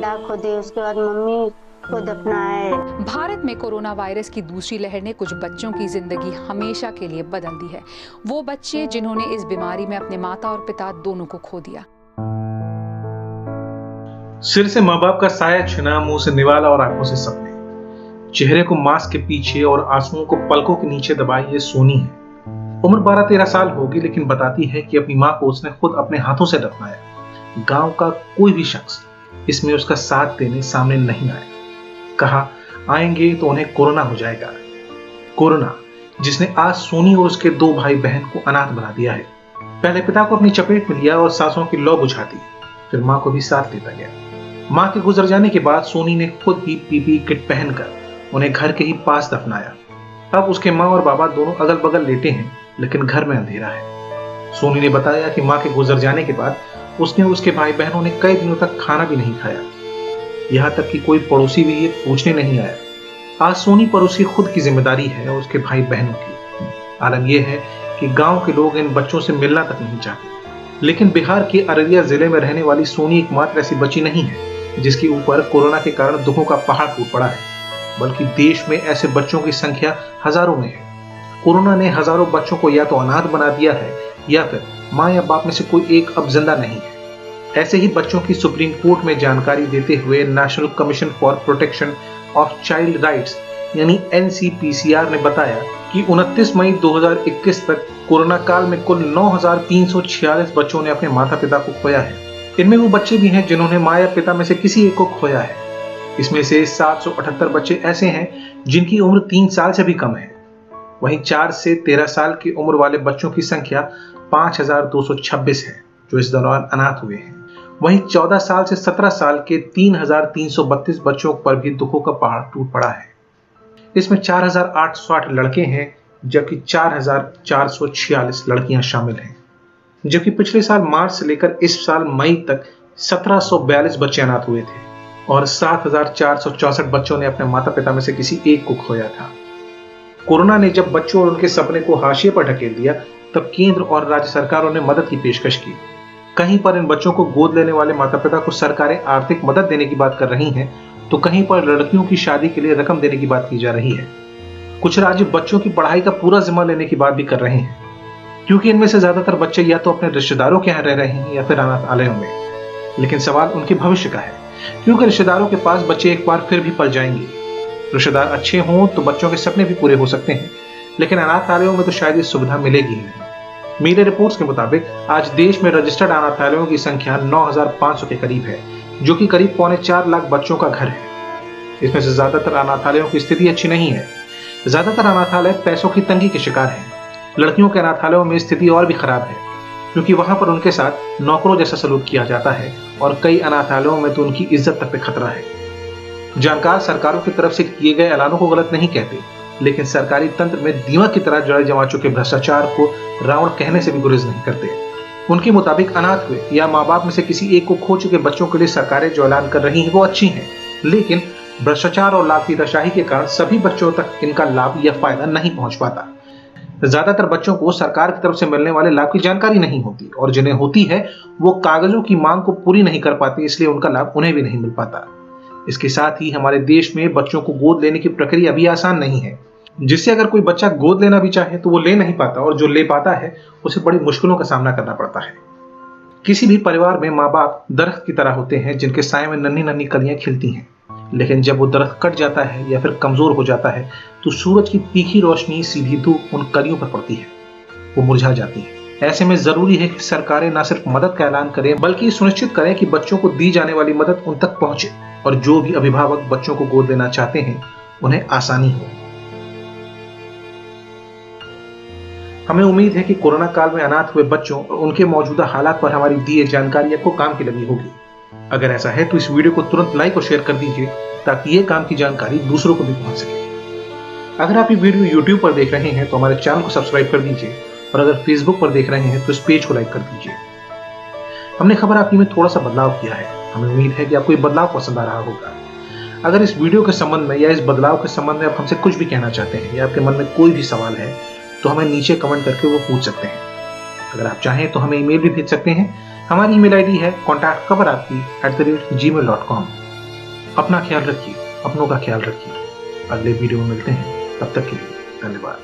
गड्ढा खोदे, उसके बाद मम्मी को दफनाए। भारत में कोरोना वायरस की दूसरी लहर ने कुछ बच्चों की जिंदगी हमेशा के लिए बदल दी है। वो बच्चे जिन्होंने इस बीमारी में अपने माता और पिता दोनों को खो दिया। सिर से माँ बाप का साया छिना, मुंह से निवाला और आंखों से सपने, चेहरे को मास्क के पीछे और आंसुओं को पलकों के नीचे दबाए ये सोनी है। उम्र 12-13 साल होगी, लेकिन बताती है कि अपनी माँ को उसने खुद अपने हाथों से दफनाया। गांव का कोई भी शख्स इसमें उसका साथ देने सामने नहीं आया। कहा आएंगे तो उन्हें कोरोना हो जाएगा। कोरोना जिसने आज सोनी और उसके 2 भाई बहन को अनाथ बना दिया है। पहले पिता को अपनी चपेट में लिया और सांसों की लौ बुझा दी, फिर माँ को भी साथ लेता गया। माँ के गुजर जाने के बाद सोनी ने खुद ही पीपीई किट पहनकर उन्हें घर के ही पास दफनाया। अब उसके माँ और बाबा दोनों अगल बगल लेटे हैं, लेकिन घर में अंधेरा है। सोनी ने बताया कि माँ के गुजर जाने के बाद उसने और उसके भाई बहनों ने कई दिनों तक खाना भी नहीं खाया। यहाँ तक कि कोई पड़ोसी भी ये पूछने नहीं आया। आज सोनी पर उसकी खुद की जिम्मेदारी है और उसके भाई बहनों की। आलम यह है कि गांव के लोग इन बच्चों से मिलना तक नहीं चाहते। लेकिन बिहार के अररिया जिले में रहने वाली सोनी एकमात्र ऐसी बच्ची नहीं है जिसके ऊपर कोरोना के कारण दुखों का पहाड़ टूट पड़ा है, बल्कि देश में ऐसे बच्चों की संख्या हजारों में है। कोरोना ने हजारों बच्चों को या तो अनाथ बना दिया है या फिर माँ या बाप में से कोई एक अब जिंदा नहीं है। ऐसे ही बच्चों की सुप्रीम कोर्ट में जानकारी देते हुए national commission for protection of child rights यानी NCPCR ने बताया कि 29 मई 2021 तक कोरोना काल में कुल 9,346 बच्चों ने अपने माता पिता को खोया है। इनमें वो बच्चे भी हैं जिन्होंने माँ या पिता में से किसी एक को खोया है। इसमें से 778 बच्चे ऐसे हैं जिनकी उम्र 3 साल से भी कम है। वहीं 4 से 13 साल की उम्र वाले बच्चों की संख्या 5,226 है जो इस दौरान अनाथ हुए हैं। वहीं 14 साल से 17 साल के 3,332 बच्चों पर भी दुखों का पहाड़ टूट पड़ा है। इसमें 4,808 लड़के हैं जबकि 4,446 लड़कियां शामिल हैं। जबकि पिछले साल मार्च से लेकर इस साल मई तक 1,742 बच्चे अनाथ हुए थे और 7,464 बच्चों ने अपने माता पिता में से किसी एक को खोया था। कोरोना ने जब बच्चों और उनके सपने को हाशिए पर ढकेल दिया, तब केंद्र और राज्य सरकारों ने मदद की पेशकश की। कहीं पर इन बच्चों को गोद लेने वाले माता पिता को सरकारें आर्थिक मदद देने की बात कर रही हैं, तो कहीं पर लड़कियों की शादी के लिए रकम देने की बात की जा रही है। कुछ राज्य बच्चों की पढ़ाई का पूरा जिम्मा लेने की बात भी कर रहे हैं, क्योंकि इनमें से ज्यादातर बच्चे या तो अपने रिश्तेदारों के यहाँ रह रहे हैं या फिर अनाथालयों में। लेकिन सवाल उनके भविष्य का है, क्योंकि रिश्तेदारों के पास बच्चे एक बार फिर भी पल जाएंगे। रिश्तेदार अच्छे हों तो बच्चों के सपने भी पूरे हो सकते हैं, लेकिन अनाथालयों में तो शायद ये सुविधा मिलेगी ही नहीं। मीडिया रिपोर्ट्स के मुताबिक आज देश में रजिस्टर्ड अनाथालयों की संख्या 9,500 के करीब है, जो कि करीब 4.25 लाख बच्चों का घर है। इसमें से ज्यादातर अनाथालयों की स्थिति अच्छी नहीं है। ज्यादातर अनाथालय पैसों की तंगी के शिकार हैं। लड़कियों के अनाथालयों में स्थिति और भी खराब है, क्योंकि वहां पर उनके साथ नौकरों जैसा सलूक किया जाता है और कई अनाथालयों में तो उनकी इज्जत तक पे खतरा है। जानकार सरकारों की तरफ से किए गए ऐलानों को गलत नहीं कहते, लेकिन सरकारी तंत्र में दीमक की तरह जड़ जमा चुके भ्रष्टाचार को रावण कहने से भी गुरेज नहीं करते। उनके मुताबिक अनाथ हुए या माँ बाप में से किसी एक को खो चुके बच्चों के लिए सरकारें जो ऐलान कर रही हैं वो अच्छी हैं, लेकिन भ्रष्टाचार और लाभीदाशाही के कारण सभी बच्चों तक इनका लाभ या फायदा नहीं पहुंच पाता। ज्यादातर बच्चों को सरकार की तरफ से मिलने वाले लाभ की जानकारी नहीं होती और जिन्हें होती है वो कागजों की मांग को पूरी नहीं कर पाते, इसलिए उनका लाभ उन्हें भी नहीं मिल पाता। इसके साथ ही हमारे देश में बच्चों को गोद लेने की प्रक्रिया भी आसान नहीं है, जिससे अगर कोई बच्चा गोद लेना भी चाहे तो वो ले नहीं पाता और जो ले पाता है उसे बड़ी मुश्किलों का सामना करना पड़ता है। किसी भी परिवार में माँ बाप दरख्त की तरह होते हैं जिनके साए में नन्ही नन्ही कलियां खिलती हैं, लेकिन जब वो दरख्त कट जाता है या फिर कमजोर हो जाता है तो सूरज की तीखी रोशनी सीधी धूप उन कलियों पर पड़ती है, वो मुरझा जाती है। ऐसे में जरूरी है कि सरकारें न सिर्फ मदद का ऐलान करें बल्कि सुनिश्चित करें कि बच्चों को दी जाने वाली मदद उन तक पहुंचे और जो भी अभिभावक बच्चों को गोद लेना चाहते हैं उन्हें आसानी हो। हमें उम्मीद है कि कोरोना काल में अनाथ हुए बच्चों और उनके मौजूदा हालात पर हमारी दी जानकारी आपको काम की लगी होगी। अगर ऐसा है तो इस वीडियो को तुरंत लाइक और शेयर कर दीजिए ताकि ये काम की जानकारी दूसरों को भी पहुंच सके। अगर आप ये वीडियो YouTube पर देख रहे हैं तो हमारे चैनल को सब्सक्राइब कर दीजिए और अगर Facebook पर देख रहे हैं तो इस पेज को लाइक कर दीजिए। हमने खबर आपकी में थोड़ा सा बदलाव किया है। हमें उम्मीद है कि आपको ये बदलाव पसंद आ रहा होगा। अगर इस वीडियो के संबंध में या इस बदलाव के संबंध में आप हमसे कुछ भी कहना चाहते हैं या आपके मन में कोई भी सवाल है तो हमें नीचे कमेंट करके वो पूछ सकते हैं। अगर आप चाहें तो हमें ईमेल भी भेज सकते हैं। हमारी ईमेल आईडी है contactkhabarapki@gmail.com। अपना ख्याल रखिए, अपनों का ख्याल रखिए। अगले वीडियो में मिलते हैं, तब तक के लिए धन्यवाद।